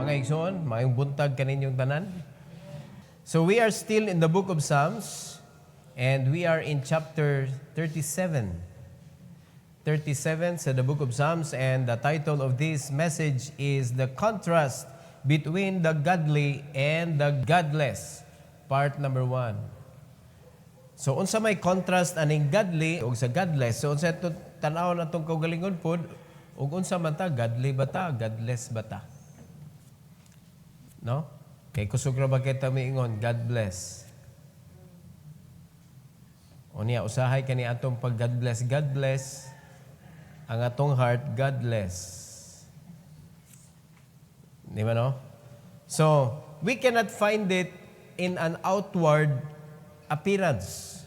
mga igsoon, maayong buntag kaninyong tanan. So we are still in the book of Psalms and we are in chapter 37. 37 sa the book of Psalms, and the title of this message is The Contrast Between the Godly and the Godless, part number 1. So unsa may contrast aning godly ug sa godless? So unsa tanaw na itong kaugalingon pod, ug unsa man ta, godly ba ta, godless ba ta? No? Kay kusog ra ba kita miingon, God bless. O niya, usahay kani atong pag God bless, ang atong heart, godless. Di ba no? So, we cannot find it in an outward appearance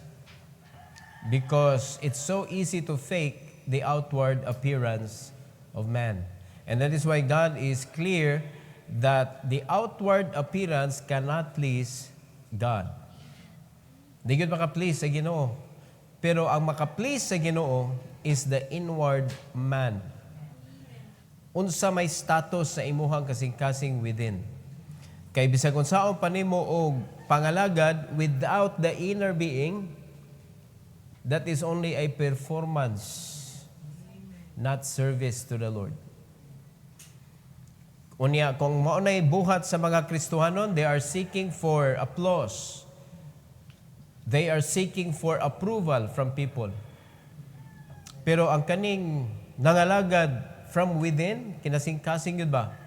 because it's so easy to fake the outward appearance of man. And that is why God is clear that the outward appearance cannot please God. Di yun maka-please sa Ginoo. Pero ang maka-please sa Ginoo is the inward man. Unsa may status sa imuhang kasing-kasing within. Kay bisag unsaon pa nimo og pangalagad without the inner being, that is only a performance, not service to the Lord. Unya, kung maunay buhat sa mga Kristohanon, they are seeking for applause. They are seeking for approval from people. Pero ang kaning nangalagad from within, kinasing-kasing yun ba?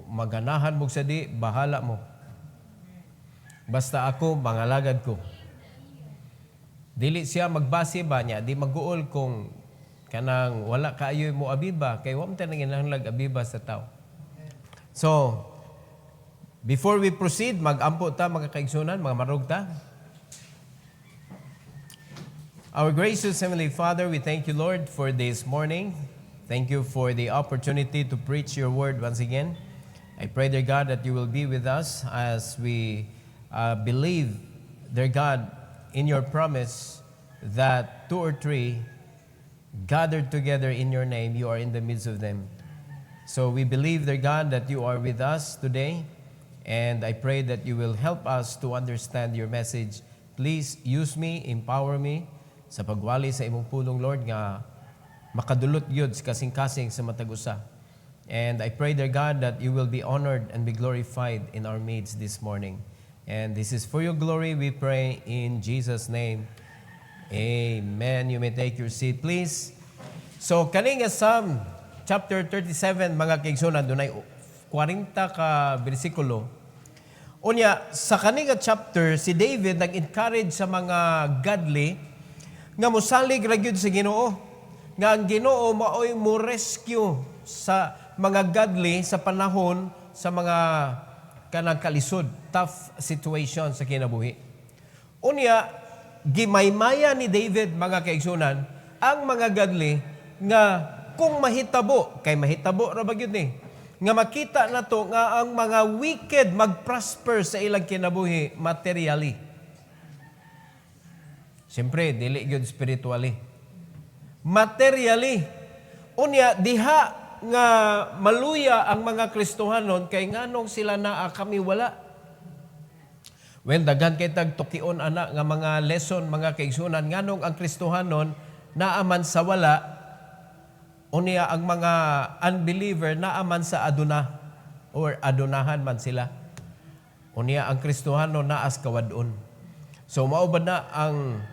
Maganahan mo sa di, bahala mo. Basta ako, mangalagad ko. Dili siya magbase ba niya, di mag-uol kung kanang wala kaayoy mo abiba, kay wa man ta nanginahanglag abiba sa tao. So, before we proceed, mag-ampo ta mga kaigsunan, mga marug ta. Our gracious Heavenly Father, we thank you, Lord, for this morning. Thank you for the opportunity to preach your word once again. I pray, dear God, that you will be with us as we believe, dear God, in your promise that 2 or 3 gathered together in your name, you are in the midst of them. So we believe, dear God, that you are with us today, and I pray that you will help us to understand your message. Please use me, empower me sa pagwali sa imong pulong, Lord, nga makadulot yun sa kasing-kasing sa matag usa. And I pray, dear God, that you will be honored and be glorified in our midst this morning. And this is for your glory, we pray in Jesus' name. Amen. You may take your seat, please. So, kaning Psalm chapter 37, mga kaigsunan, doon ay 40 ka bersikulo. Unya, sa kaning chapter, si David nag-encourage sa mga godly nga mosalig ra gyud sa Ginoo, nga ang Ginoo maoy mo rescue sa mga godly sa panahon sa mga kanang kalisod, tough situation sa kinabuhi. Unya, gimaymaya ni David, mga kaigsunan, ang mga godly nga kung mahitabo, kay mahitabo ra ba gyud ni, nga makita na to nga ang mga wicked mag-prosper sa ilang kinabuhi materially. Siyempre, dili gyud spiritually. Materially. Unya, diha nga maluya ang mga Kristohanon kay nganong sila naa kami wala. When daghan kay tag tukion ana nga mga lesson, mga kaigsunan, nganong ang Kristohanon naaman sa wala, unya ang mga unbeliever naaman sa aduna or adunahan man sila. Unya ang Kristohanon naas kawadon. So mao ba na ang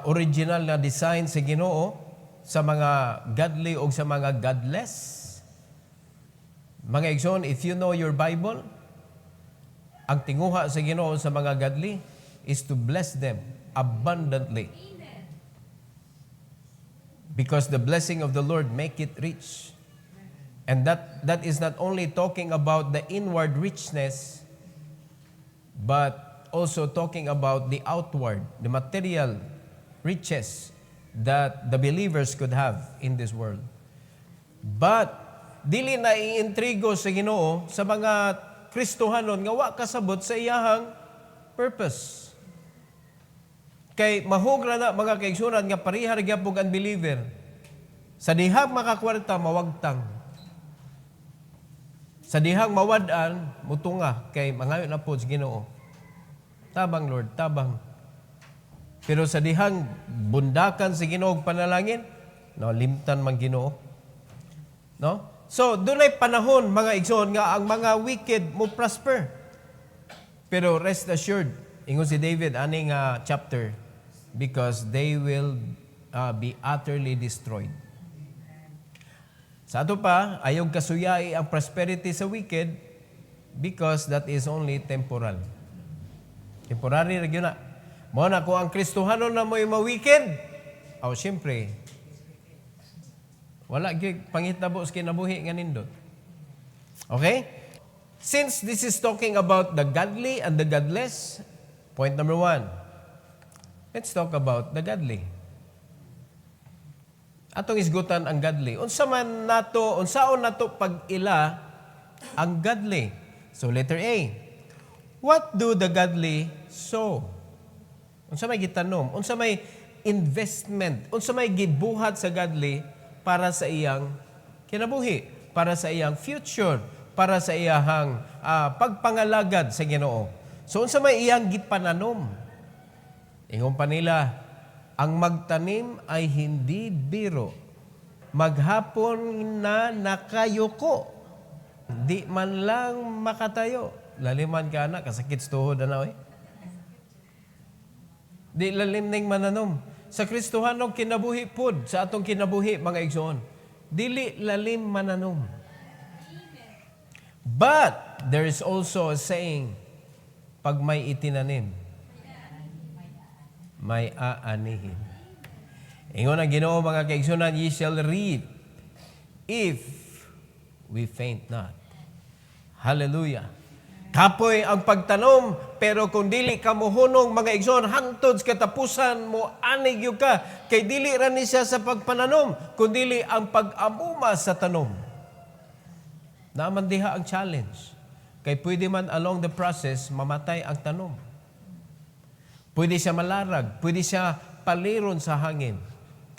original na design sa Ginoo sa mga godly o sa mga godless? Mga igsoon, if you know your Bible, ang tinguha sa Ginoo sa mga godly is to bless them abundantly. Because the blessing of the Lord make it rich. And that is not only talking about the inward richness, but also talking about the outward, the material riches that the believers could have in this world. But dili na iintrigo sa Ginoo sa mga Kristohanon nga wa kasabot sa iyahang purpose. Kay mahugra na mga kaigsunan nga parihar gyapon ang believer. Sa dihang makakwarta mawagtang. Sa dihang mawad-an, mutunga kay mangayo na po sa Ginoo. Tabang Lord, tabang. Pero sa dihang bundakan sa Ginoo panalangin, no, limtan man Ginoo. No? So, dunay panahon mga igsoon nga ang mga wicked mo prosper. Pero rest assured, ingon si David aning chapter, because they will be utterly destroyed. Sa ato pa, ayaw kasuyai ang prosperity sa wicked because that is only temporal. Temporary rin yun na. Mo na kung ang Kristohano na mo yung ma-wicked, siyempre, wala gyud pangitabo sa kinabuhi nga nindot. Okay? Since this is talking about the godly and the godless, point number 1, let's talk about the godly. Atong isgutan ang godly. Unsaon nato pag-ila ang godly? So letter A. What do the godly sow? Unsa may gitanom? Unsa may investment? Unsa may gibuhat sa godly para sa iyang kinabuhi, para sa iyang future, para sa iyang pagpangalagad sa Ginoo. So unsa may iyang gipananom? Ingon pa nila, ang magtanim ay hindi biro. Maghapon na nakayuko. Di man lang makatayo. Laliman ka na, kasakit sa tuhod na Di lalim ning mananom. Sa Kristohanong kinabuhi pod, sa atong kinabuhi, mga igsoon, dili lalim mananom. But, there is also a saying, pag may itinanim, may aanihin. Ingon ang Ginoo mga kaigsunan, ye shall reap if we faint not. Hallelujah. Kapoy ang pagtanom, pero kung dili ka mohunong mga igsoon, hangtod sa katapusan mo, anig yung ka, kay dili ra ni siya sa pagpananom, kung dili ang pag-amuma sa tanom. Naman diha ang challenge. Kay pwede man along the process, mamatay ang tanom. Pwede siya malarag, pwede siya paliron sa hangin.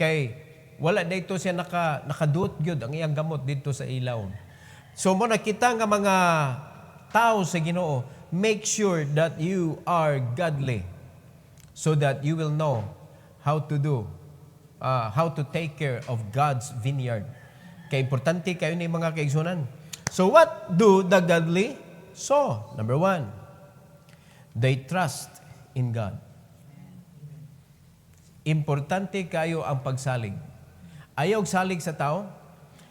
Kay wala dito siya nakaduot gyud ang iyang gamot dito sa ilaw. So mo nakita nga mga tao sa Ginoo, make sure that you are godly so that you will know how to take care of God's vineyard. Kay importante kayo ni mga kaigsunan. So what do the godly sow? Number 1, they trust in God. Importante kayo ang pagsalig. Ayaw salig sa tao.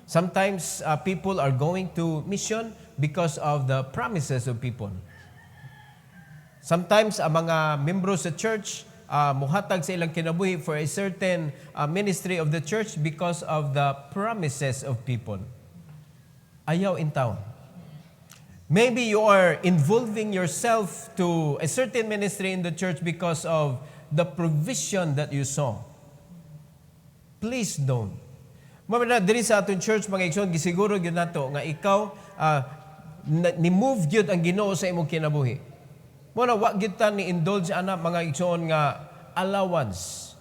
Sometimes people are going to mission because of the promises of people. Sometimes ang mga membro sa church muhatag sa ilang kinabuhi for a certain ministry of the church because of the promises of people. Ayaw in town. Maybe you are involving yourself to a certain ministry in the church because of the provision that you saw. Please don't. Mamaya diri sa atong church, mga igsoon, gisiguro gyud nato nga ikaw ni-move gyud ang Ginoo sa imong kinabuhi. Muna, wa gyud ta ni-indulge ana mga igsoon nga allowance.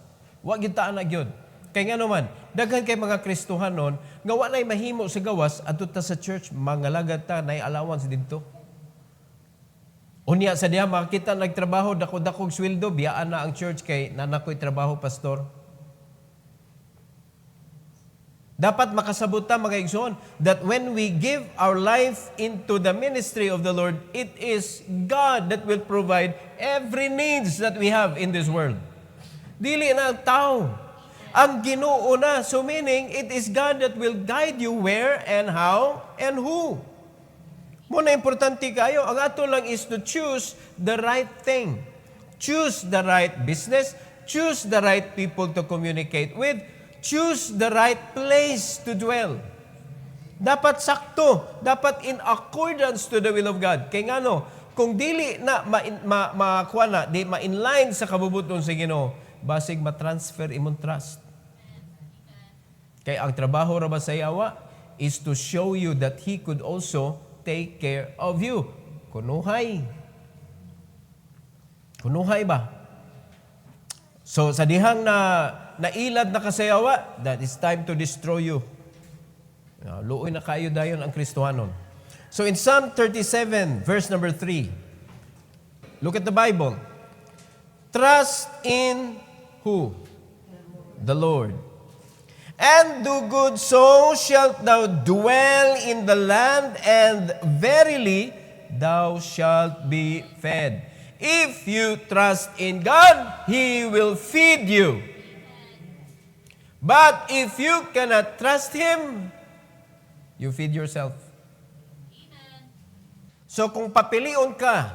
Wa gyud ta ana gyud. Kay nga naman, daghan kay mga Kristohanon nga wa nay mahimo sa gawas adto ta sa church, mangalagad ta nay allowance didto. Unya sa diha makita nagtrabaho dako-dakog sweldo, biyaan na ang church kay nanakoy trabaho pastor. Dapat makasabot ta mga igsoon that when we give our life into the ministry of the Lord, it is God that will provide every needs that we have in this world. Dili na ang tao. Ang Ginoo na. So meaning, it is God that will guide you where and how and who. Muna importante kayo, ang ato lang is to choose the right thing. Choose the right business. Choose the right people to communicate with. Choose the right place to dwell. Dapat sakto. Dapat in accordance to the will of God. Kaya nga no, kung dili na ma-inline sa kabubuton sa Ginoo, basig ma-transfer imong trust. Kaya ang trabaho ra ba sa yawa is to show you that He could also take care of you. Kunuhay. Kunuhay ba? So sa dihang nailad na kasayawa, that is time to destroy you. Luoy na kayo dayon ang Kristohanon. So in Psalm 37, verse number 3, look at the Bible. Trust in who? The Lord. And do good, so shalt thou dwell in the land, and verily thou shalt be fed. If you trust in God, He will feed you. But if you cannot trust Him, you feed yourself. So kung papilion ka,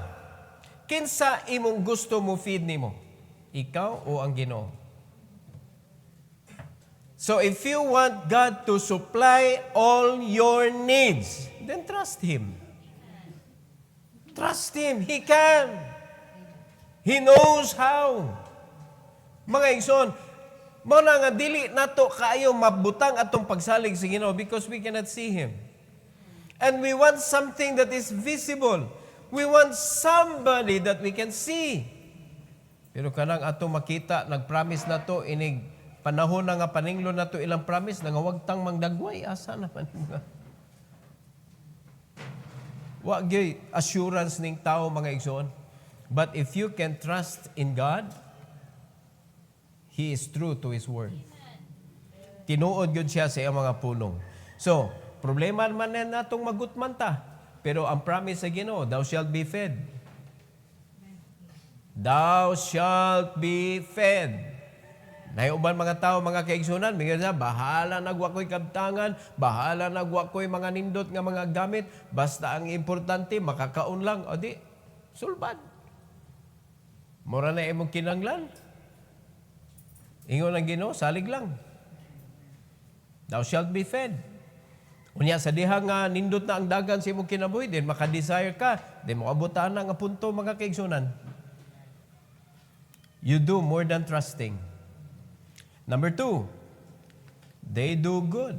kinsa imong gusto mo feed nimo? Ikaw o ang Ginoo? So if you want God to supply all your needs, then trust Him. Trust Him. He can. He knows how. Mga igsoon, mo na nga dili nato kaayo mabutang atong pagsalig sa Ginoo because we cannot see Him. And we want something that is visible. We want somebody that we can see. Pero kanang ato makita, nag-promise na to, inig panahon na nga paninglo na to ilang promise, na nga wagtang mangdagway, asa naman nga. Wag gyud assurance ning tao mga igsoon. But if you can trust in God, He is true to His word. Tinuod gyud siya sa iyang mga pulong. So, problema man na natong magutman ta. Pero ang promise sa Ginoo, thou shalt be fed. Thou shalt be fed. Naiuban mga tao, mga kaigsunan, mga sa, bahala nagwa ko'y kabtangan, bahala nagwa ko'y mga nindot nga mga gamit, basta ang importante, makakaon lang. O di, sulbad. Mura na imong kinanglan. Ingon ang Ginoo, salig lang. Thou shalt be fed. Unya sa diha nga nindot na ang dagan sa imong kinabuhi, din makadesire ka, din makabutaan na nga punto mga kaigsunan. You do more than trusting. Number 2, they do good.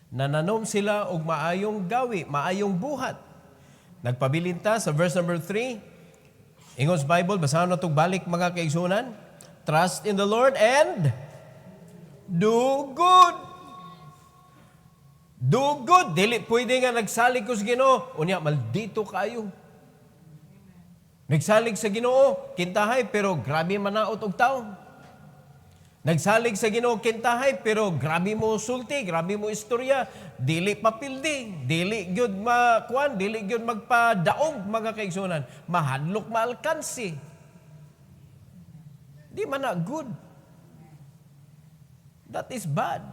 Nananom sila og maayong gawi, maayong buhat. Nagpabilinta sa verse number 3, Ingos Bible, basahan na itong balik mga kaigsunan. Trust in the Lord and do good. Do good. Dili pwede nga nagsalig ko sa Ginoo. Unya, maldito kayo. Nagsalig sa Ginoo, kintahay, pero grabe manaot og tao. Nagsalig sa Ginoo, kintahay, pero grabe mo sulti, grabe mo istorya. Dili papildi, dili gyud makuan, dili gyud magpadaog mga kaigsunan. Mahadlok maalkansi. Di man na good. That is bad.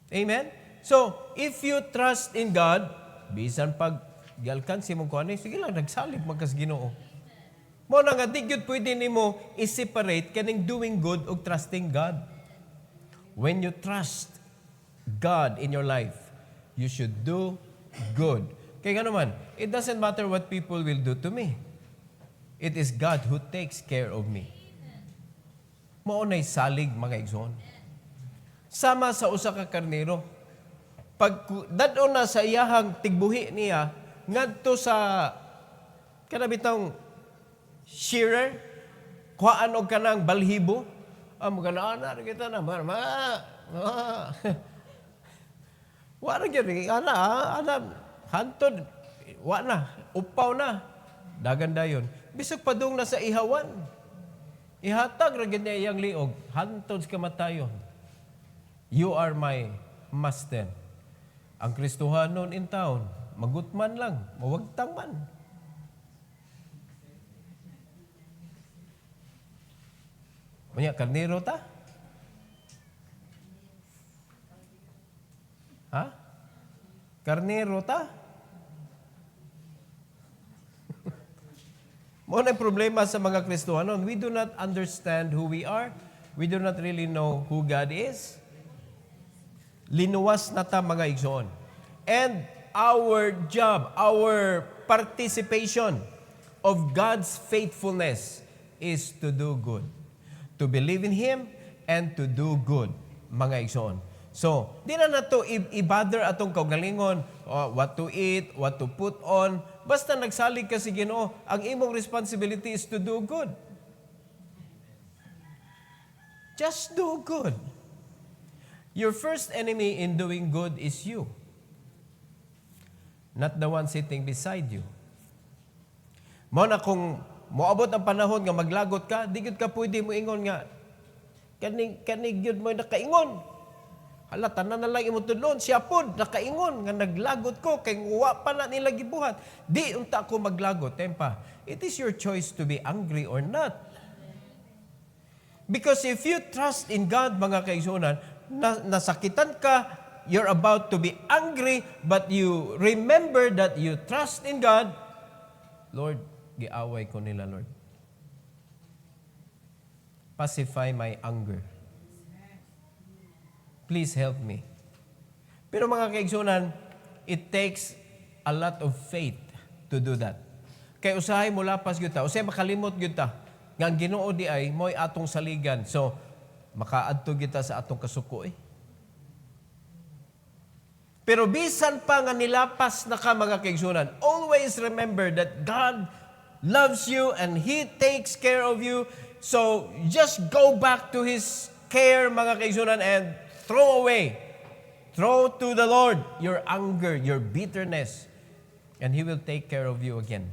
Amen? So, if you trust in God, bisan pag galkan si mong kuanay, sige lang, nagsalig magkas Ginoo. Mo na nga, di gyud pwede nimo i-separate kaning doing good o trusting God. When you trust God in your life, you should do good. Kaya naman, it doesn't matter what people will do to me. It is God who takes care of me. Mao nay salig mga igsoon. Sama sa usa ka karnero. Pag dadon na sa iyahang tigbuhi niya, ngadto sa kanabitang shearer, kuhaan og kanang balhibo, amo kana kita na Wala gyud ana hantod wa na upaw na dagan dayon. Bisag padung na sa ihawan. Ihatag ra gyud niya iyang liog hantod sa kamatayon. You are my master. Ang Kristohanon in town, magutman lang, mawagtang man. Unya, karnero ta? Ha? Karnero ta? Mo na problema sa mga Kristohanon. We do not understand who we are. We do not really know who God is. Linuwas na ta mga igsoon. And our job, our participation of God's faithfulness is to do good. To believe in Him and to do good, mga igsoon. So, di na nato i-bother atong kaugalingon, what to eat, what to put on. Basta nagsalig ka si Ginoo, ang imong responsibility is to do good. Just do good. Your first enemy in doing good is you. not the one sitting beside you. Mo na kung moabot ang panahon nga maglagot ka, di gyud ka pwede mo ingon nga kanig gyud mo nakaingon. Hala, tanan na lang imo tudlon, siya pod nakaingon nga naglagot ko kay wa pa na nila gibuhat. Di unta ko maglagot, tempa. It is your choice to be angry or not. Because if you trust in God, mga kaigsunan, nasakitan ka, you're about to be angry, but you remember that you trust in God, Lord, giaway ko nila, Lord. Pacify my anger. Please help me. Pero mga kaigsunan, it takes a lot of faith to do that. Kay usahay mo lapas gyud ta, usay makalimot gyud ta nga ang Ginoo di ay mo'y atong saligan. So makaadto gyud ta sa atong kasuko eh. Pero bisan pa nga nilapas na ka mga kaigsunan, always remember that God loves you and He takes care of you. So just go back to His care mga kaigsunan and throw to the Lord your anger, your bitterness, and He will take care of you again.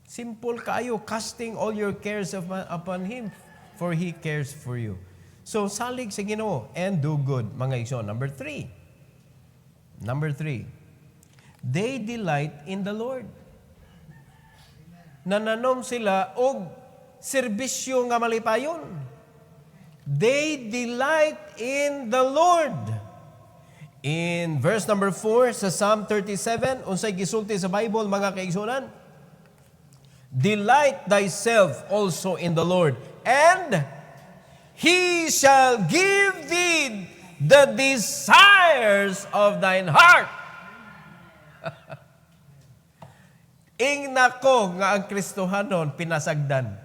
Simple kayo, casting all your cares upon Him, for He cares for you. So, salig sa Ginoo and do good, mga igsoon. Number three, they delight in the Lord. Nananom sila og serbisyo nga malipayon. They delight in the Lord. In verse number 4 sa Psalm 37, unsay gisulti sa Bible, mga kaigsunan, delight thyself also in the Lord, and He shall give thee the desires of thine heart. Ingna ko nga ang Kristohanon pinasagdan.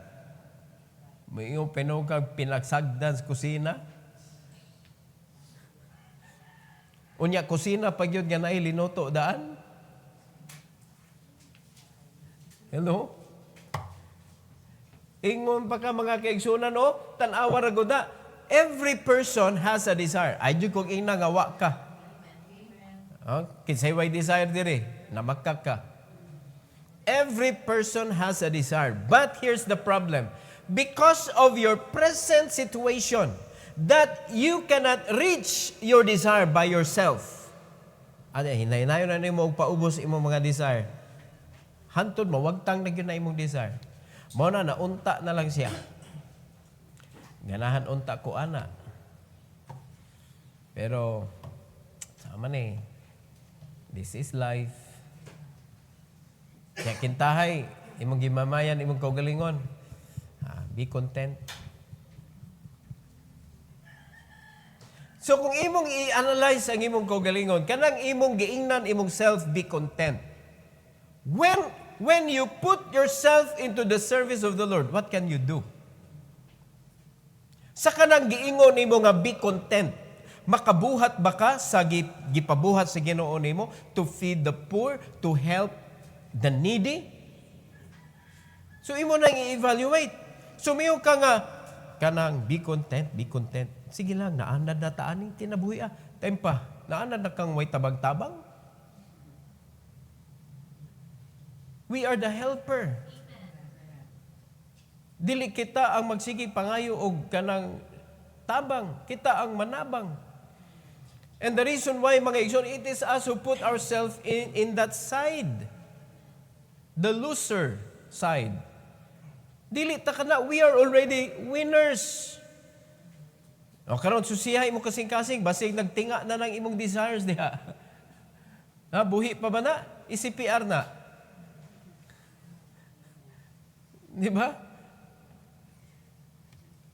May iyong pinukang pinagsagdan sa kusina. Unya kusina pag yun nga na'y linuto daan. Hello? Ingon pa ka mga kaigsunan, no? Tanawa ra gud na. Every person has a desire. Ay jud kung ina nga wa ka. Kinsay way desire diri, namakak ka. Every person has a desire. But here's the problem. Because of your present situation, that you cannot reach your desire by yourself. Ano, hinay-hinayon na nimo paubos imong mga desire. Hantod mo, wagtang na yun na imong desire. Mo na, naunta na lang siya. Ganahan unta ko, ana. Pero, sama ni, this is life. Kaya kintahay, imong gimamayan, imong kaugalingon. Be content. So kung imong i-analyze ang imong kaugalingon, kanang imong giingnan imong self, be content. When you put yourself into the service of the Lord, what can you do? Sa kanang giingon nimo nga be content, makabuhat ba ka sa gipabuhat sa Ginoo nimo to feed the poor, to help the needy? So imo nang i-evaluate. Sumiyo ka nga, kanang be content, be content. Sige lang, naanad na taaning tinabuhi Tempa, naanad na kang way tabang-tabang. We are the helper. Dili kita ang magsigi pangayo og kanang tabang. Kita ang manabang. And the reason why, mga igsoon, it is us who put ourselves in that side. The loser side. Dili ta kana, we are already winners. O karon susihay mo kasing-kasing, basig nagtinga na ng imong desires diha. Buhi pa ba na? I-CPR na. Di ba?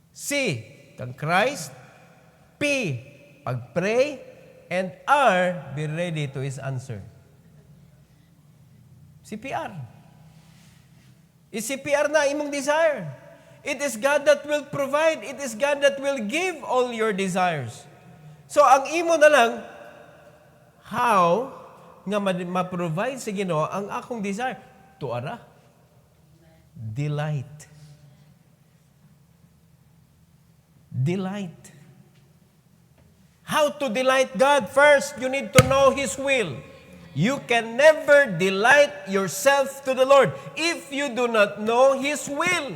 C, kang Christ. P, pag-pray. And R, be ready to His answer. CPR. I-CPR na imong desire. It is God that will provide. It is God that will give all your desires. So, ang imo na lang, how nga ma-provide sa Ginoo ang akong desire? Tuara. Delight. Delight. How to delight God? First, you need to know His will. You can never delight yourself to the Lord if you do not know His will.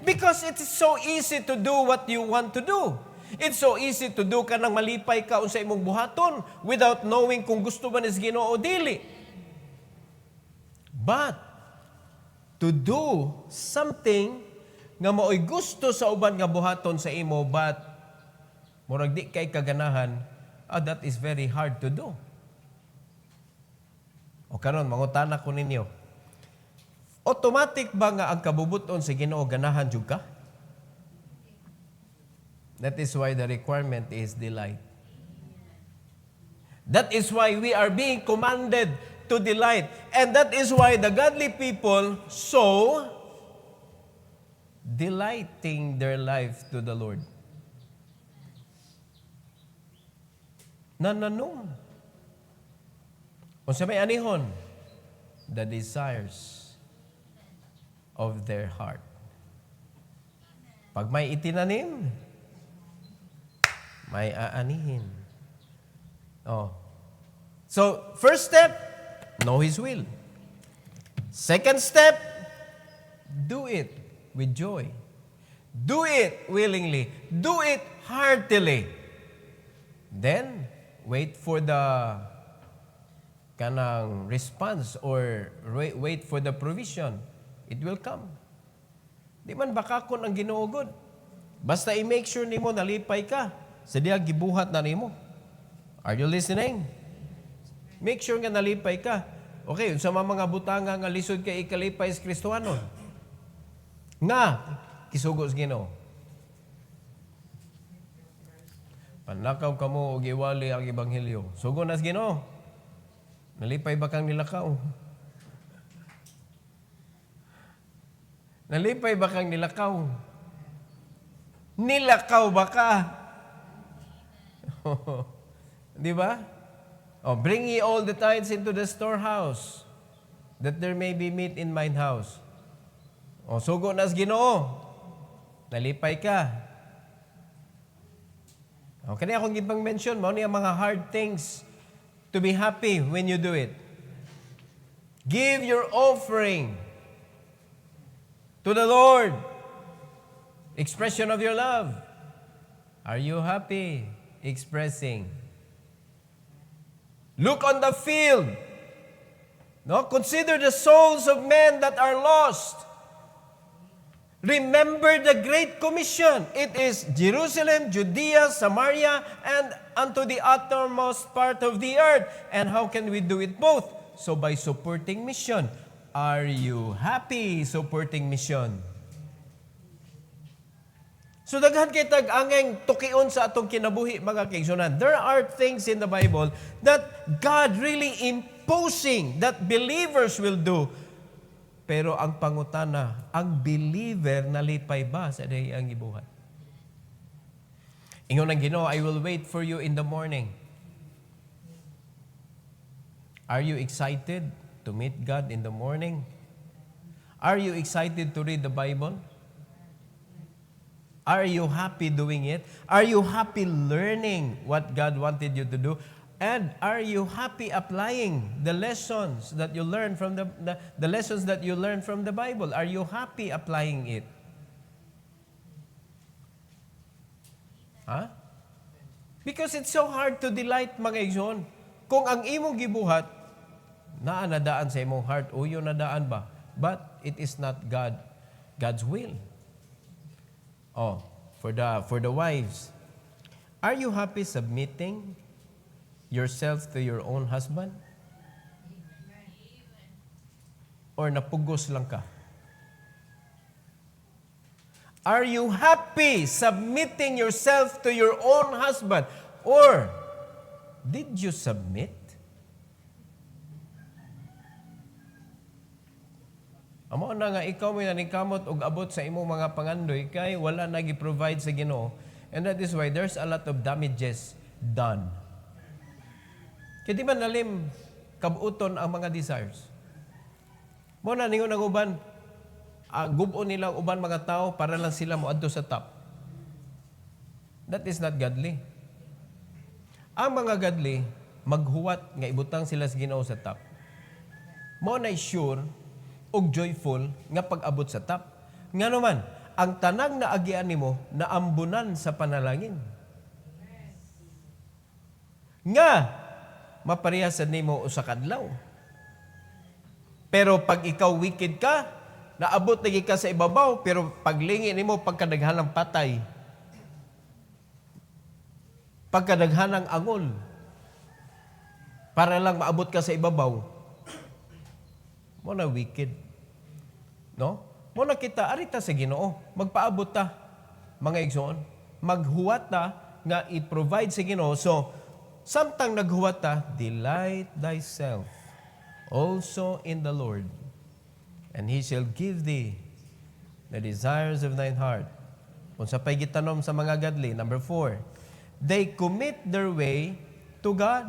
Because it is so easy to do what you want to do. It's so easy to do ka nang malipay ka sa imong buhaton without knowing kung gusto ba ni Ginoo o dili. But to do something nga mao'y gusto sa uban nga buhaton sa imo but murag di kay kaganahan, that is very hard to do. O karon mangutana ko ninyo, automatic ba nga ang kabubuton sa Ginoo ganahan jud ka? That is why the requirement is delight. That is why we are being commanded to delight. And that is why the godly people sow delighting their life to the Lord. Nananong. Kung sa may anihon, the desires of their heart. Pag may itinanim, may aanihin. So, first step, know His will. Second step, do it with joy. Do it willingly. Do it heartily. Then, wait for the kanang response or wait for the provision. It will come. Di man bakakon ang Ginoo gud. Basta i-make sure nimo nalipay ka sa diha gibuhat na nimo. Are you listening? Make sure nga nalipay ka. Okay, sa mga butanga nga lisod kay ikalipay sa Kristohanon. Nga kisugos Ginoo. Panlakaw kamo og iwali ang ebanghelyo. Sugo nas Ginoo. Nalipay ba kang nilakaw? Nalipay ba kang nilakaw? Nilakaw ba ka? Di ba? Bring ye all the tithes into the storehouse, that there may be meat in mine house. Sugo nas Ginoo. Nalipay ka. Kani akong gibang mention, mao ni ang mga hard things to be happy when you do it. Give your offering to the Lord. Expression of your love. Are you happy expressing? Look on the field. Consider the souls of men that are lost. Remember the Great Commission. It is Jerusalem, Judea, Samaria, and unto the uttermost part of the earth. And how can we do it both? So by supporting mission. Are you happy supporting mission? So daghan kay tag-angeng tukion sa atong kinabuhi mga kaigsunan. There are things in the Bible that God really imposing that believers will do. Pero ang pangutana, ang believer nalipay ba sa dayang gibuhat? Ingon ang Ginoo, I will wait for you in the morning. Are you excited to meet God in the morning? Are you excited to read the Bible? Are you happy doing it? Are you happy learning what God wanted you to do? And are you happy applying the lessons that you learn from the lessons that you learn from the Bible? Are you happy applying it? Because it's so hard to delight mga igsoon. Kung ang imong gibuhat nadaan sa imong heart, uyo nadaan ba? But it is not God's will. For the wives, are you happy submitting yourself to your own husband? Or napugos lang ka? Are you happy submitting yourself to your own husband? Or did you submit? Amo na nga ikaw may nanikamot og abot sa imong mga pangandoy kay wala na gi-provide sa Ginoo. And that is why there's a lot of damages done. Kaya di ba nalim kabuton ang mga desires? Mo na ningon ang uban, gubon nila ang uban mga tao para lang sila moadto sa top. That is not godly. Ang mga godly, maghuwat nga ibutang sila sa Ginoo sa top. Mo na sure og joyful nga pag-abot sa top. Nga naman, ang tanang naagian nimo naambunan sa panalangin. Nga maparehas nimo usa ka adlaw. Pero pag ikaw wicked ka, naabot lagi ka sa ibabaw, pero paglingi nimo pagkadaghanang patay, pagkadaghanang angol, para lang maabot ka sa ibabaw, mo na wicked. No? Mo na kita, arita sa Ginoo, magpaabot ta, mga igsoon, maghuwat ta, nga i-provide sa Ginoo. So, samtang naghuwat ta, delight thyself also in the Lord, and He shall give thee the desires of thine heart. Kung sa pa'y gitanom sa mga godly, number 4, they commit their way to God.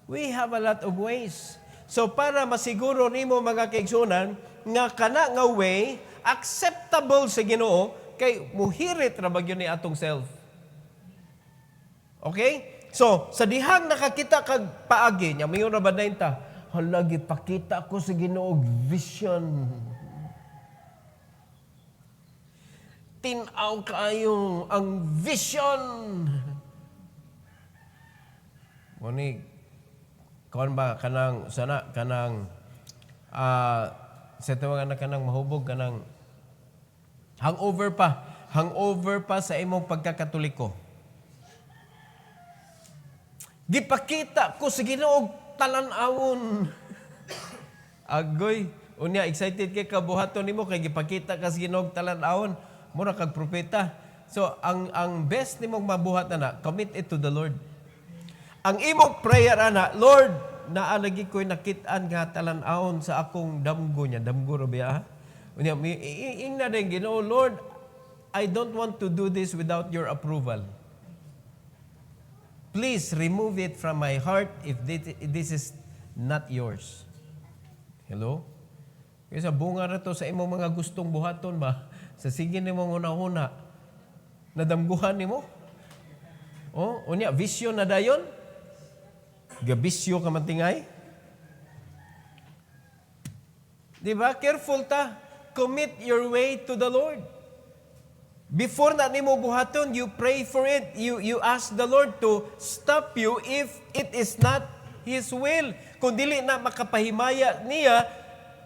We have a lot of ways. So para masiguro nimo mga kaigsunan, nga kana nga way, acceptable sa Ginoo, kay muhirit ra bagyo ni atong self. Okay? So, sa dihang nakakita kag paagi, nya mayon ra ba ta? Hala, gipakita ko sa Ginoo vision. Tinaw kayo ang vision. Muni, kawan ba kanang sana kanang sa tawagan na kanang mahubog kanang hangover pa sa imong pagkakatoliko. Gipakita ko sa Ginoo talan-awon. Agoy, unya excited kay kabuhaton nimo kay gipakita ka sa Ginoo talan-awon, mura kag propeta. So ang best nimong mabuhat na commit it to the Lord. Ang imong prayer ana, Lord, naalagi ko'y nakit-an nga talan-awon sa akong damgo niya, damgo ra biya. Unya ingna din Ginoo, Lord, I don't want to do this without your approval. Please remove it from my heart if this is not yours. Hello? Kaya sa bunga na to sa imong mga gustong buhaton ba? Sa sige ni mong una-una, nadamguhan ni mo? Oh, unya, vision na dayon? Gabisyo ka mantingay? Diba? Careful ta. Commit your way to the Lord. Before na nimo buhaton, you pray for it. You ask the Lord to stop you if it is not His will. Kung dili na makapahimaya niya,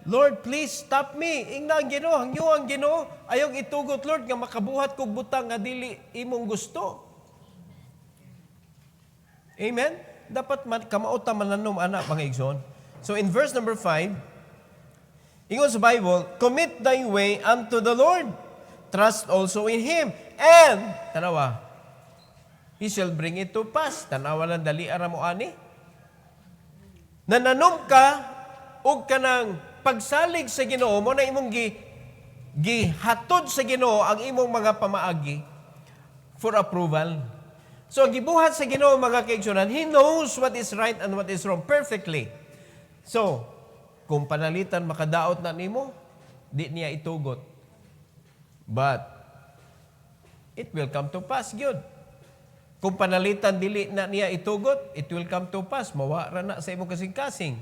Lord, please stop me. Ingna ang Ginoo, hangyo ang Ginoo. Ayong itugot, Lord, nga makabuhat kog butang nga dili imong gusto. Amen? Dapat kamauta mananom anak mga igsoon. So in verse number 5, ingon sa Bible, commit thy way unto the Lord. Trust also in Him. And, tanawa, He shall bring it to pass. Tanawa lang dali ara mo ani. Nananom ka og kanang pagsalig sa Ginoo mo na imong gihatod sa Ginoo ang imong mga pamaagi for approval. So, gibuhat sa Ginoo mga kaigsunan, He knows what is right and what is wrong perfectly. So, kung panalitan makadaot na nimo, di niya itugot. But, it will come to pass, good. Kung panalitan dili na niya itugot, it will come to pass. Mawara na sa imong kasing-kasing.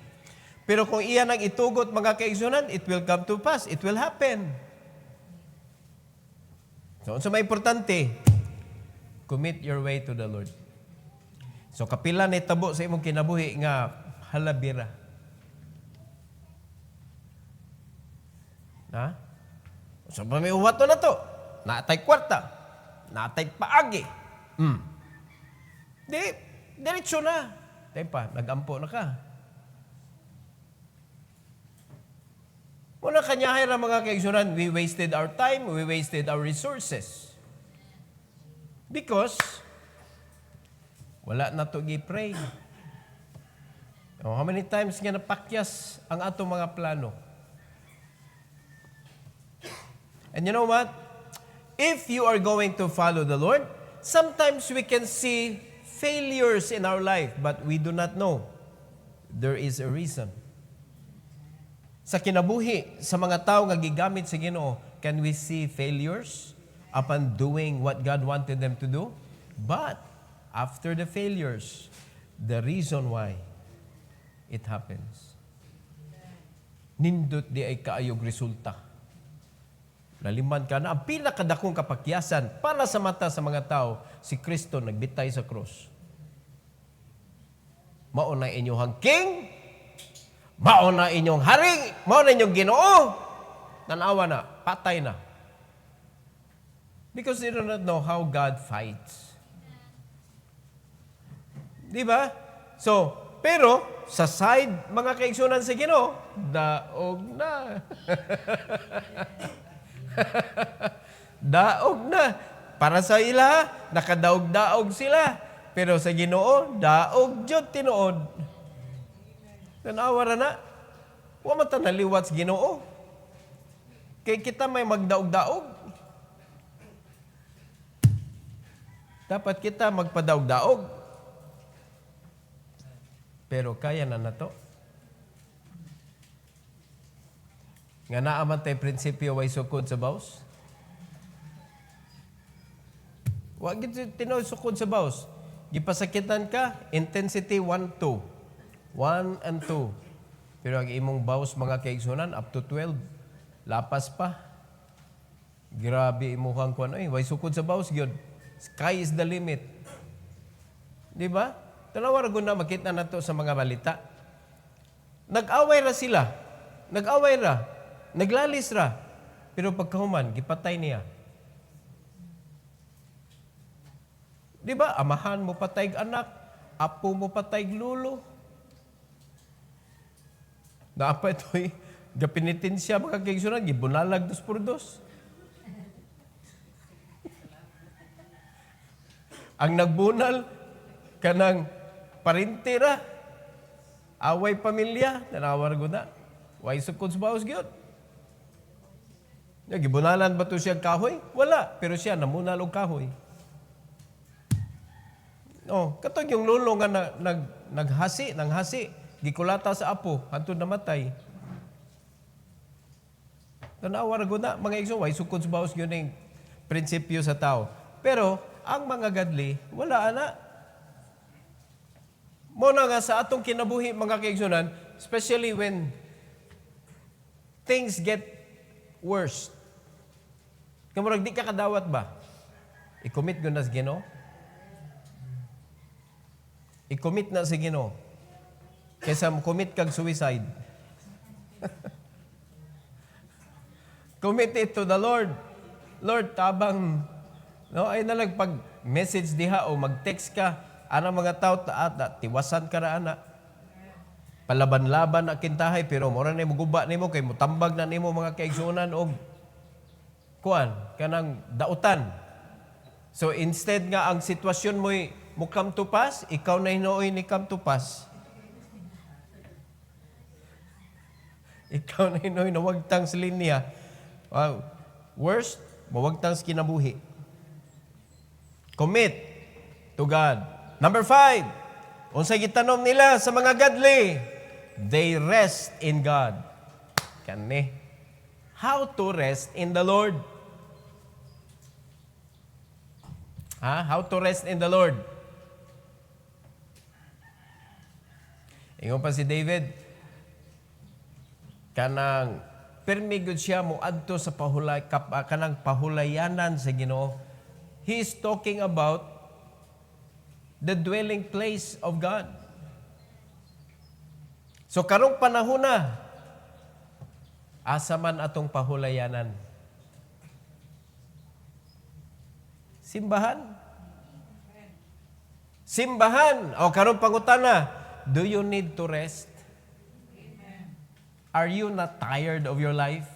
Pero kung iyan ang itugot mga kaigsunan, it will come to pass. It will happen. So may importante, commit your way to the Lord. So kapila na itabo sa imong kinabuhi nga halabira. Na? So may uwato na to. Naatay kwarta. Naatay paagi. Diretso na. Tayo pa, nag-ampo na ka. Muna kanyahay na mga kaigsunan, we wasted our time, we wasted our resources. Because, wala na to gi-pray. How many times nga napakyas ang atong mga plano? And you know what? If you are going to follow the Lord, sometimes we can see failures in our life, but we do not know. There is a reason. Sa kinabuhi, sa mga tao nga gigamit sa Ginoo, can we see failures upon doing what God wanted them to do? But, after the failures, the reason why it happens. Nindot di ay kaayog resulta. Naliman ka na ang pinakadakong kapakyasan para sa mata sa mga tao, si Kristo nagbitay sa krus. Mao na inyong king, mao na inyong hari, mao na inyong Ginoo. Tanawa na, patay na. Because they do not know how God fights. Di ba? So, pero sa side, mga kaigsunan sa Ginoo, daog na. Daog na. Para sa ila, nakadaog-daog sila. Pero sa Ginoo, daog jud tinuod. Tanawa ra na. Wa man ta naliwat sa Ginoo. Kay kita may magdaog-daog. Dapat kita magpadaog-daog. Pero kaya na nato. Nga naaman tayo prinsipyo way sukod sa baos. Wa gid tinuod sukod sa baos. Gipasakitan ka, intensity 1, 2. 1 and 2. Pero ang imong baos mga kaigsunan, up to 12. Lapas pa. Grabe imuhang kuan. Ay, way sukod sa baos gyud. Sky is the limit. Di ba? Tanawa ra gud na makita nato sa mga balita. Nag-away ra sila. Nag-away ra. Naglalis ra. Pero pagkahuman, gipatay niya. Di ba? Amahan mo patay anak, apo mo patay lulo. Naapa ito'y gapinitin siya mga kaigsunan, gibunalag 2x2. Ang nagbunal, kanang parintira, away pamilya, nanawar ko na. Way sukod sa baos gyud. Gibunalan ba ito siya kahoy? Wala. Pero siya namunal og kahoy. Oh, katong yung lulo nga naghasi, gikulata sa apo, hantod namatay. Tanawa ra gud na mga igsoon, way sukod sa baos gyud ning prinsipyo sa tao. Pero ang mga godly, wala ana. Mo na nga sa atong kinabuhi mga kaigsunan, especially when things get worse. Kamurag di ka kadawat ba? I-commit gud na sa Ginoo. I-commit na sa Ginoo. Kaysa commit kag suicide. Commit it to the Lord. Lord, tabang no ay nalang pag message diha o mag-text ka ana mga tao tiwasan ka ra ana. Palaban-laban na kintahay pero mura na mo guba nimo kay mutambag na nimo mga kaigsunan og kuan kanang dautan. So instead nga ang sitwasyon mo come to pass, ikaw na hinuoy ni come to pass. Ikaw na hinuoy na wagtang sa linya. Wow. Worst, mawagtang sa kinabuhi. Commit to God. Number 5, unsay gitanom nila sa mga godly? They rest in God. Kani. How to rest in the Lord? How to rest in the Lord? Ingon pa si David, kanang permigod siya mo adto sa kanang pahulayanan sa Ginoo. He is talking about the dwelling place of God. So karong panahon na, asa man atong pahulayanan? Simbahan. Simbahan. O karong pangutana, do you need to rest? Are you not tired of your life?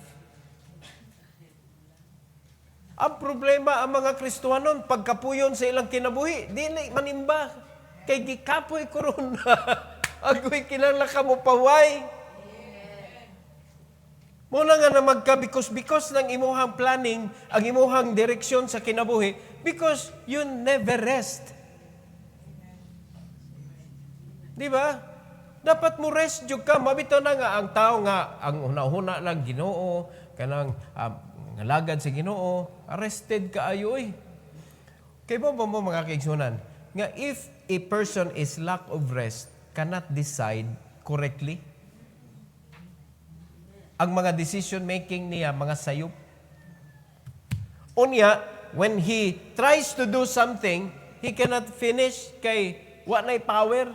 Ang problema ang mga Kristiyanon pagkapuyon sa ilang kinabuhi, dili manimba kay gikapoy korona. Agoy kinala ka mo paway. Muna nga na magkabikos-bikos ng imuhang planning, ang imuhang direksyon sa kinabuhi because you never rest. Di ba? Dapat mo rest jud ka. Mabito na nga ang tao nga, ang una-una lang Ginoo, kanang ngalagad sa Ginoo, arrested ka ayoy. Kay mo mga kaigsunan, nga if a person is lack of rest, cannot decide correctly. Ang mga decision making niya, mga sayop. Unya, when he tries to do something, he cannot finish kay wa na'y power.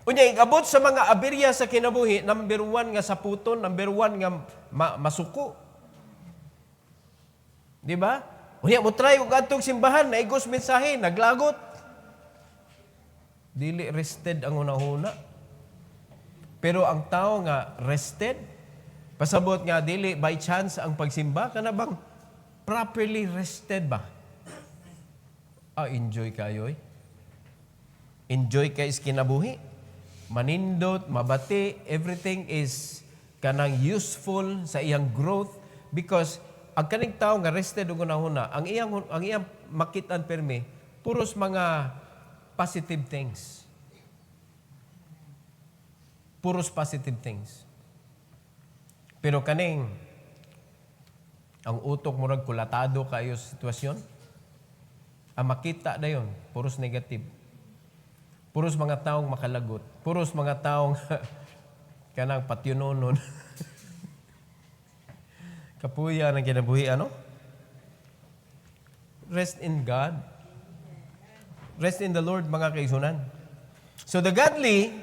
Unya, igabot sa mga aberya sa kinabuhi, number 1 nga saputon, number 1 nga masuko. Di ba? Unya, mo try og atong simbahan, naigos mensahe, naglagot. Dili rested ang una-una. Pero ang tao nga rested, pasabot nga dili by chance ang pagsimba, kana bang properly rested ba? Enjoy kayo eh. Enjoy kay kinabuhi. Manindot, mabati, everything is kanang useful sa iyang growth because ang kaning tao nga rested ug una-una, ang iyang makitaan permi, puros mga positive things. Puros positive things. Pero kaning ang utok murag kulatado kayo sa sitwasyon, ang makita dayon puros negative. Puros mga taong makalagot. Puros mga taong kanang patyunonon. Kapuya ng kinabuhi, ano? Rest in God. Rest in the Lord, mga kaigsunan. So the godly,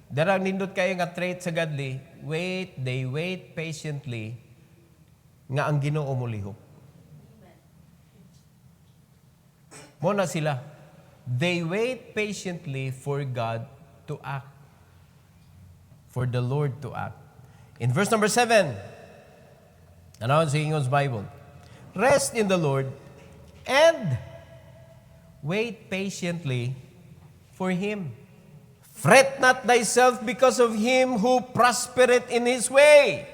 darang nindot kayo nga trait sa godly, they wait patiently nga ang Ginoo mulihok. Mo na sila. They wait patiently for God to act. For the Lord to act. In verse number 7, ano sa English Bible? Rest in the Lord and wait patiently for Him. Fret not thyself because of him who prospereth in his way,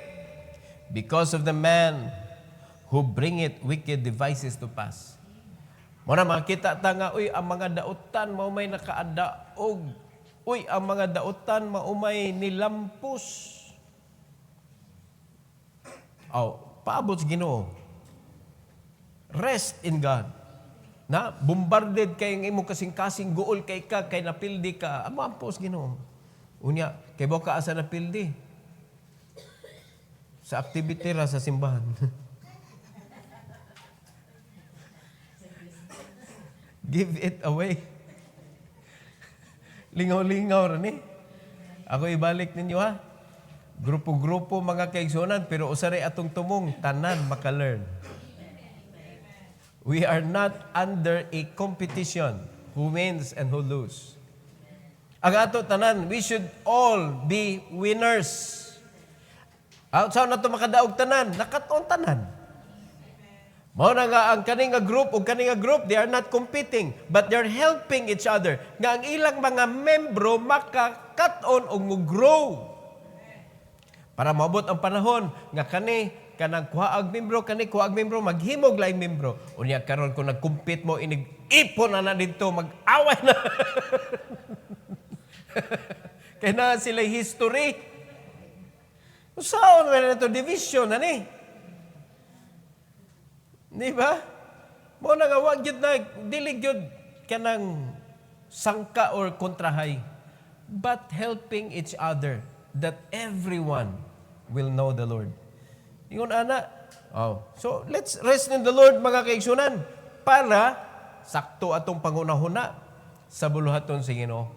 because of the man who bringeth wicked devices to pass. Muna makita ta nga, ang mga dautan maumay nakaadaog. Ang mga dautan maumay nilampos. Paabot sa Ginoo. Rest in God. Na bombarded kay ang imo kasing-kasing guol kay ka, kay napildi ka. Amampos Ginoo. Unya, kay mo ka asa napildi. Sa activity ra sa simbahan. Give it away. Lingaw-lingaw rin eh. Ako ibalik ninyo ha. Grupo-grupo mga kaigsunan, pero usari atong tumong, tanan maka-learn. We are not under a competition who wins and who lose. Ang ato tanan, we should all be winners. Saan na ito makadaog tanan? Nakaton tanan. Mao na nga ang kaninga group o kaninga group, they are not competing, but they're helping each other. Nga ang ilang mga membro makakaton o mag-grow. Para maabot ang panahon nga kanang kuhaag membro, kuhaag membro, maghimog laing membro. Unya karon kung nag-compete mo, ipon na dito, mag-away na. Kaya na sila history. Saan na ito? Division na ni. Di ba? Mo na nga, wag yun na, dilig yun kanang sangka or kontrahay. But helping each other that everyone will know the Lord. Ingon ana. So, let's rest in the Lord, mga kaigsunan, para sakto atong pangunahuna sa buluhaton sa Ginoo.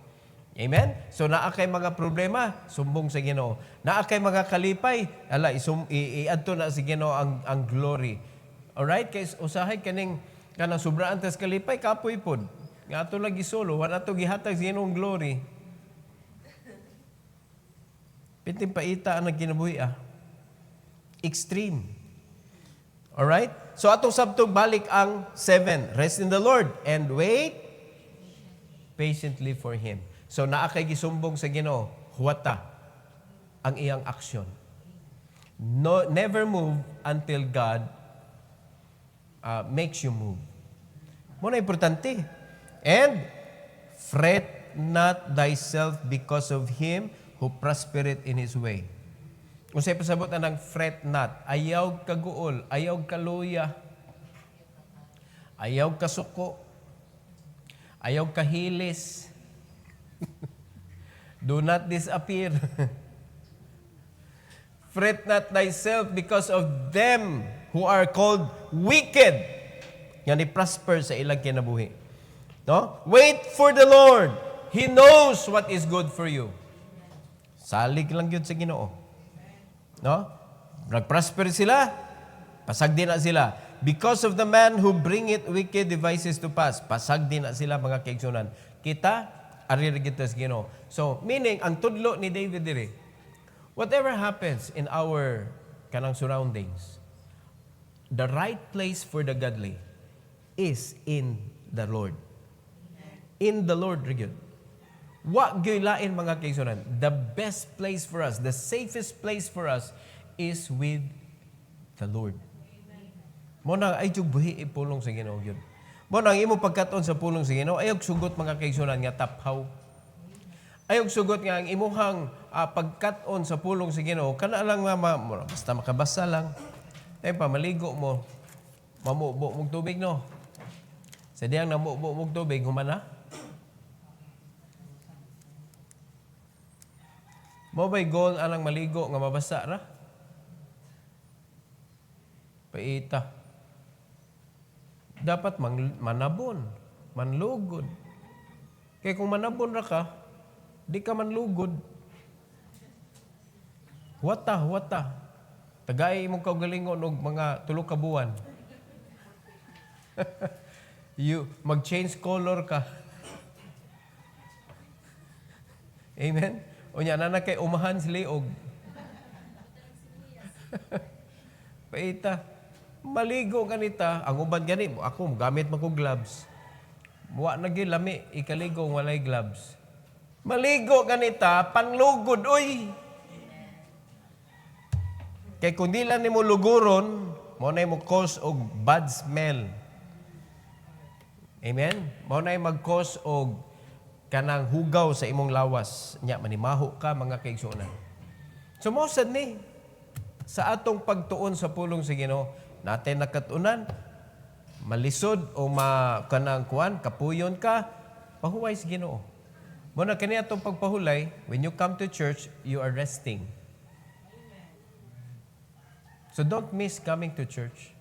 Amen? So, naa kay mga problema, sumbong sa Ginoo. Naa kay mga kalipay, iadto na sa Ginoo ang glory. Alright? Kay usahay kanang sobraan tas kalipay, kapoy pod. Nga ato lagi solo, wala ato gihatag sa Ginoong glory. Piting paita ang nagkinabuhi Extreme. Alright? So atong sabtong balik ang 7. Rest in the Lord and wait patiently for Him. So naa kay gisumbong sa Ginoo, huwata ang iyang aksyon. No, never move until God makes you move. Muna importante. And fret not thyself because of him who prospereth in his way. Kung sa'yo pasabot na ng fret not, ayaw kaguol, ayaw kaluya, Ayaw kasuko. Ayaw kahilis. Do not disappear. Fret not thyself because of them who are called wicked. Nga ni prosper sa ilang kinabuhi. No? Wait for the Lord. He knows what is good for you. Salig lang yun sa Ginoo. No? Nag-prosper sila, pasagdi na sila. Because of the man who bringeth wicked devices to pass, pasagdi na sila mga kaigsunan. Kita, aririgit sa Ginoo. So, meaning, ang tudlo ni David dire, whatever happens in our kanang surroundings, the right place for the godly is in the Lord. In the Lord, Rigid. Wa gyulain mga kaigsunan. The best place for us, the safest place for us is with the Lord. Mo na ay jud buhi ipulong sa Ginoo gyud. Mo nang imo pagkaton sa pulong sa Ginoo, ayog sugot mga kaigsunan nga taphaw. Ayog sugot nga ang imuhang pagkaton sa pulong sa Ginoo kana lang nga basta makabasa lang. Ay pa maligo mo. Mamubo mong tubig no. Sa diyang namubo mong tubig humana. Mo ba'y goal alang maligo nga mabasa ra? Paita. Dapat manabon, manlugod. Kaya kung manabon ra ka, di ka manlugod. Wata. Tagay imong kaugalingon og mga 3 ka buwan. Mag-change color ka. Amen? O niya, na kay umahan sila og. Paita. Maligo ganita. Ang uban gani, ako gamit man ko gloves. Wa na gyud lami, ikaligo walay gloves. Maligo ganita, panlugod, uy. Kay kung di lang nimo luguron, mo na mo cause og bad smell. Amen? Mo na mag-cause og kanang hugaw sa imong lawas. Nya manimaho ka mga kaigsuonan. So mo sad ni sa atong pagtuon sa pulong sa Ginoo, natin nakatunan malisod o kanang kuan kapuyon ka pahuway sa Ginoo. Mo na kani atong pagpahulay, when you come to church, you are resting. So don't miss coming to church.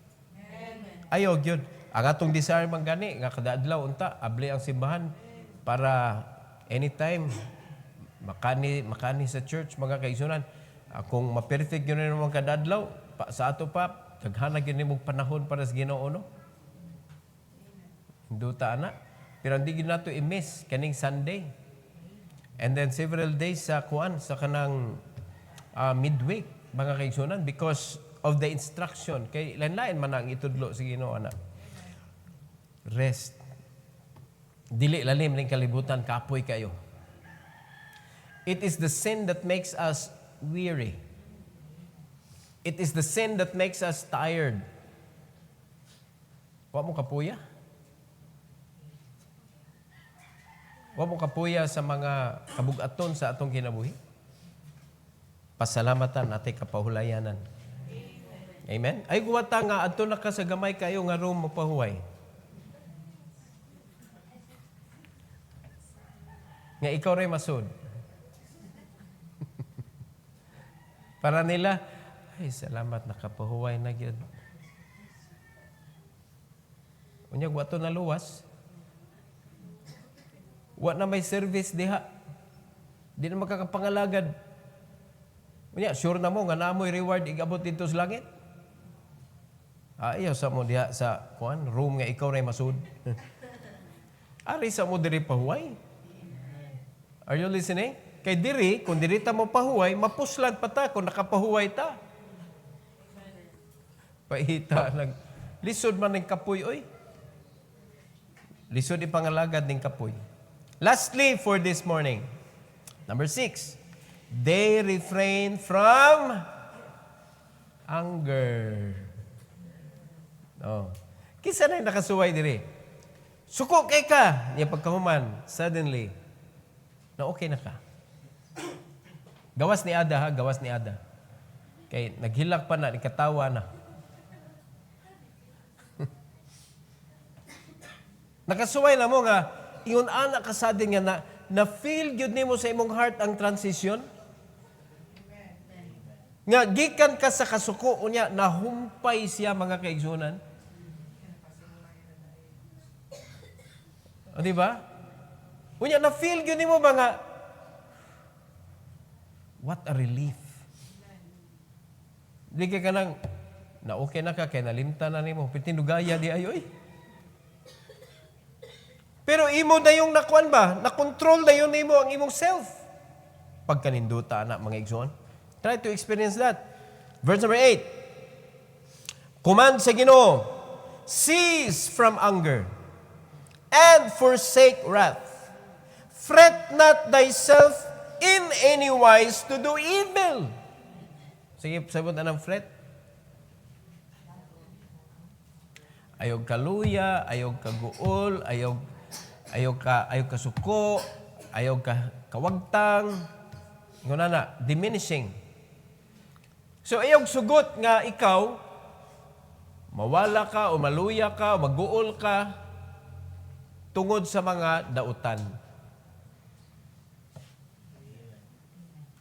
Ayo gyud. Ang atong desire man gani nga kada adlaw unta abli ang simbahan para anytime makani sa church mga kaigsunan. Kung ma-perfect yun na naman kada adlaw sa ato pa daghana gyud nimo panahon para sa Ginoo no. Duta ana. Pero hindi gyud nato i-miss kaning Sunday. And then several days sa kanang midweek mga kaigsunan because of the instruction. Kay lain-lain man ang itudlo sa Ginoo ana. Rest. Dili lalim ning kalibutan, kapoy kayo. It is the sin that makes us weary. It is the sin that makes us tired. Wa mo kapuya? Wa mo kapuya sa mga kabugaton sa atong kinabuhi? Pasalamatan natin kapahulayanan. Amen? Ay guwata nga, ato na ka sa gamay kayo nga room mapahuway. Nga ikaw rin masud. Para nila, ay salamat nakapahuway na gyud. Unyag wato na luwas. Wa na may service diha. Di na makakapangalagad. Unya sure na mo nga naamoy reward igabot dito sa langit. Ayaw sa mo diha sa room nga ikaw rin masud. Ari sa mo diri pahuway. Are you listening? Kay diri, kung diri ta mo pahuway, mapuslan pa ta kung nakapahuway ta. Paita, lisod man ng kapoy, oy. Lisod ipangalagad ng kapoy. Lastly, for this morning, number 6, they refrain from anger. Oh. Kinsa na nakasuway diri? Suko kay ka, niya pagkahuman, suddenly, na okay na ka. Gawas ni Ada ha, gawas ni Ada. Kay naghilak pa na, ikatawa na. Nakasuway na mo nga, ingon anak ka sa din nga na-feel yun nimo sa imong heart ang transition. Nga, gikan ka sa kasuko, unya, nahumpay siya mga kaigsunan. O, diba? Unya, na-feel yun nimo ba nga, what a relief. Di ka nang, na okay na ka, kaya nalimta na nimo, pitinugaya di ayoy. Pero imo na yung nakuan ba? Na-control na yun nimo ang imong self. Pagkaninduta na mga igsoon. Try to experience that. Verse number 8. Command sa Ginoo, cease from anger and forsake wrath. Fret not thyself in any wise to do evil. Sige, sabot na ng fret. Ayog kaluya, ayog kaguol, ayog kasuko, ayog kawagtang, ngunana, diminishing. So, ayog sugot nga ikaw, mawala ka o maluya ka o maguol ka tungod sa mga dautan.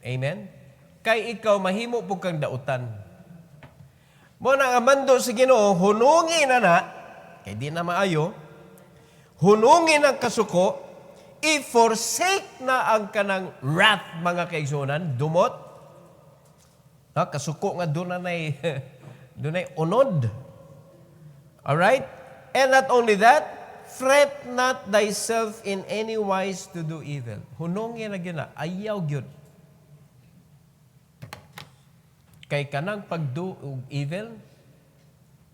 Amen? Kay ikaw, mahimo po kang dautan. Mo na amando sa Ginoo, hunungi na, kay di na maayo, hunungin ang kasuko, i-forsake na ang kanang wrath, mga kaigsunan, dumot. Kasuko nga doon na dunay unod. Alright? And not only that, fret not thyself in any wise to do evil. Hunungin na gyud na, ayaw gyud. Kay kanang pag-do evil,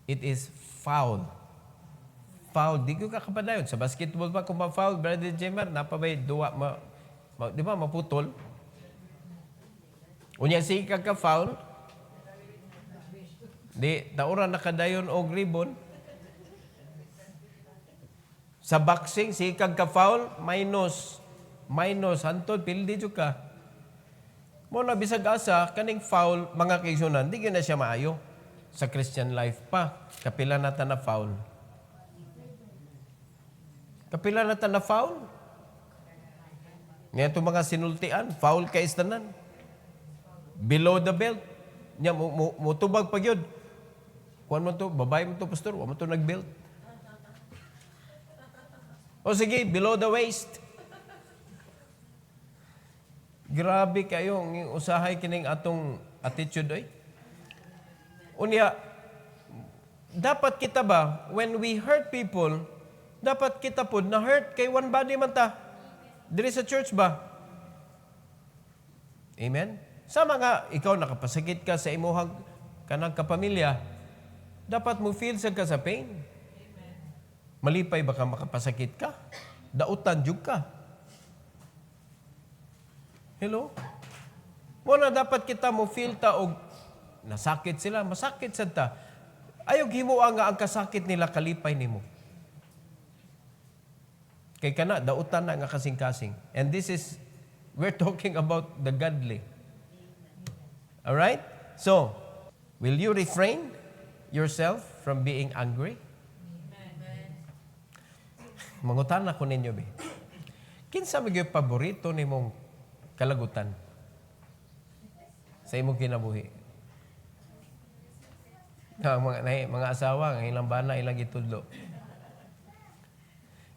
it is foul. Foul, di ko kakapadayon. Sa basketball pa, kung ma-foul, Brother Jemar, napabay, duwa, di ba, maputol? Unya, sige ka-foul, di, taura nakadayon og ribbon. Sa boxing, sige ka-foul, minus, hantod, pildi dyo ka. Mo na bisag asa, kaning foul, mga kaigsunan, di na siya maayo. Sa Christian life pa, kapila na ta na foul. Kapila na ta na foul. Ngayon itong mga sinultian, foul ka istanan. Below the belt. Nya, mutubag pag yun. Kuhan mo to, babae mo to, pastor, huwag mo to nag-belt. O sige, below the waist. Grabe kayo, usahay kining atong attitude ay. Unya, dapat kita ba, when we hurt people, dapat kita po na-hurt kay one body man ta. Diri sa church ba? Amen? Sama nga, ikaw nakapasakit ka sa imuhang kanang kapamilya, dapat mo feel sa ka sa pain. Malipay ba ka makapasakit ka? Dautan jug ka. Hello? Muna dapat kita mo feel ta og nasakit sila, masakit sad ta. Ayaw himuwa nga ang kasakit nila kalipay nimo. Kay kana dautan na nga kasing-kasing. And this is, we're talking about the godly. All right? So, will you refrain yourself from being angry? Mangutan na ko ninyo, be. Kinsa magyo paborito nimong kalagutan sa imong kinabuhi? Mga asawa, ang ilang bana, ilang itudlo.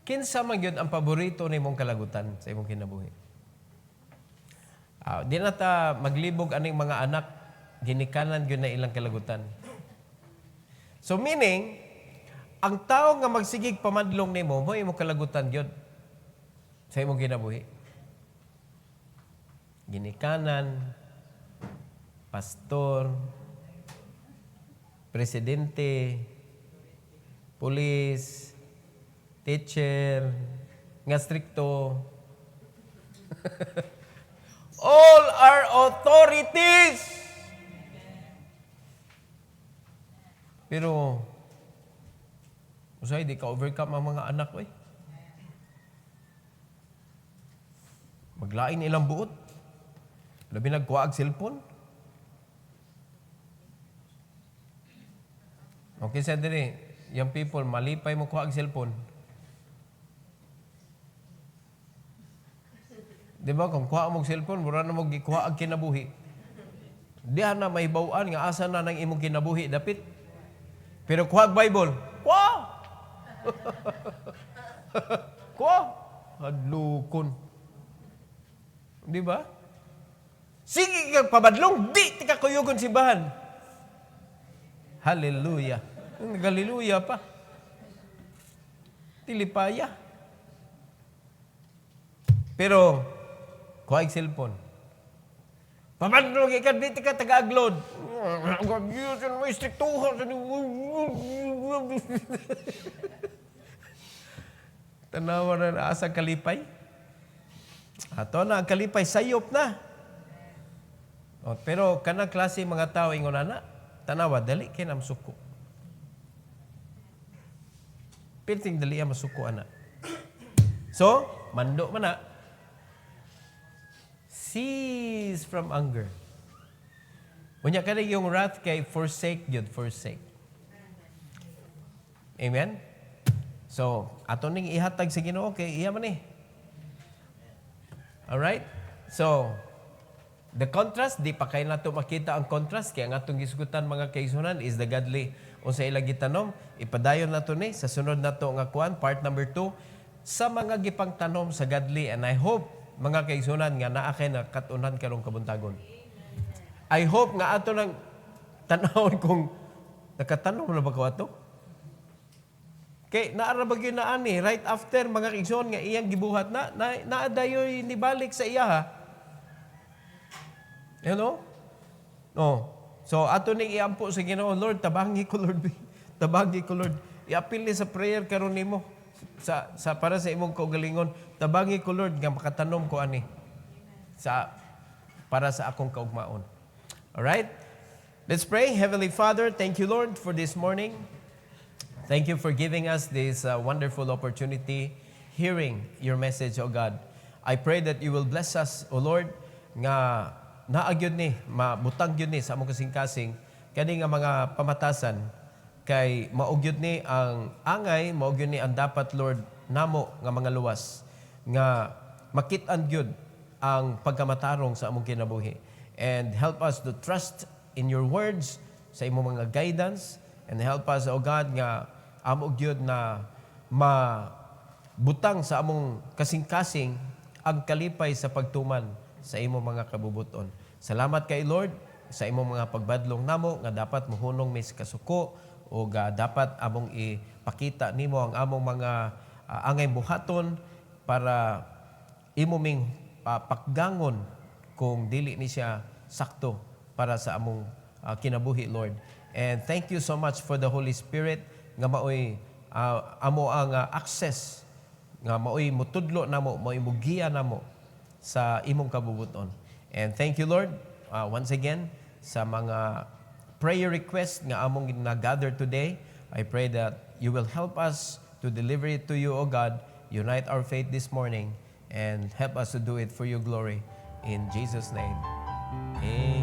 Kinsa man gyud ang paborito nimong kalagutan sa imong kinabuhi? Di na ta maglibog aning mga anak, ginikanan gyud na ilang kalagutan. So meaning, ang tao nga magsigig pamadlong nimo, mo imong kalagutan gyud sa imong kinabuhi. Ginikanan, pastor, presidente, pulis, teacher, nga stricto. All are authorities. Pero, usay, di ka overcome ang mga anak, eh. Maglain ilang buot. Labi nagkuha ang cellphone. Okay, sa diri, yung people, malipay mo kuha ang cellphone. Di ba? Kung kuha mong cellphone, mura na mo gikuha ang kinabuhi. Diyan na may bawaan nga asa na ng imong kinabuhi dapit. Pero kuha ang Bible, kuha! Kuha! Hadlukon. Di ba? Sige kang pabadlong, di tika kuyugon simbahan. Hallelujah. Hallelujah pa. Tilipaya. Pero, kuha ang cellphone. Pabadlong ikan, di tika taga-aglod. Yun mo istriktuhan. Tanawa na asa kalipay. Ato na, ang kalipay, sayop na. O, pero kanang klase mga tao ingon na, tanawa, dali kinam suko. Pilting dali ang masuko, ana. So, mando man na. Cease from anger. Unya ka yung wrath kay forsake yun, forsake. Amen? So, ato ning ihatag sa Ginoo kay iya man eh. Alright? So, the contrast, di pa kayo nato makita ang contrast, kaya nga itong gisgutan mga kaisunan is the godly. O sa ilang gitanom, ipadayon nato ni sa sunod nato nga kuan, part number 2, sa mga gipang tanom sa godly. And I hope, mga kaisunan, nga naa kay na katunan karong kabuntagon. I hope nga ato nang tanawon kung nakatanom na ba ko ato? Kay naarabag yun na ani, right after mga kaisunan nga iyang gibuhat naadayoy nibalik sa iya ha. You know? No. So, ato ning iampo sa Ginoo, Lord, tabangi ko, Lord. Tabangi ko, Lord. I-appeal ni sa prayer karon nimo sa para sa imong kaugalingon. Tabangi ko, Lord, nga makatanom ko ani para sa akong kaugmaon. Alright? Let's pray. Heavenly Father, thank you, Lord, for this morning. Thank you for giving us this wonderful opportunity, hearing your message, O God. I pray that you will bless us, O Lord, nga naagyod ni, mabutang yun ni sa among kasing-kasing, kani nga mga pamatasan, kay maugyod ni ang angay, maugyod ni ang dapat, Lord, namo nga mga luwas, nga makit-an gyud ang pagkamatarong sa among kinabuhi. And help us to trust in your words, sa imong mga guidance, and help us, O God, nga among gyud na mabutang sa among kasing-kasing ang kalipay sa pagtuman sa imong mga kabubuton. Salamat kay Lord sa imong mga pagbadlong namo nga dapat mohunong mis kasuko o dapat among ipakita nimo ang among mga angay buhaton para imong pakgangon kung dili ni siya sakto para sa among kinabuhi, Lord. And thank you so much for the Holy Spirit nga maoy amo ang access nga maoy mutudlo namo, maoy mugiya namo sa imong kabubuton. And thank you, Lord, once again, sa mga prayer requests nga among na-gather today. I pray that you will help us to deliver it to you, O God. Unite our faith this morning and help us to do it for your glory. In Jesus' name, amen.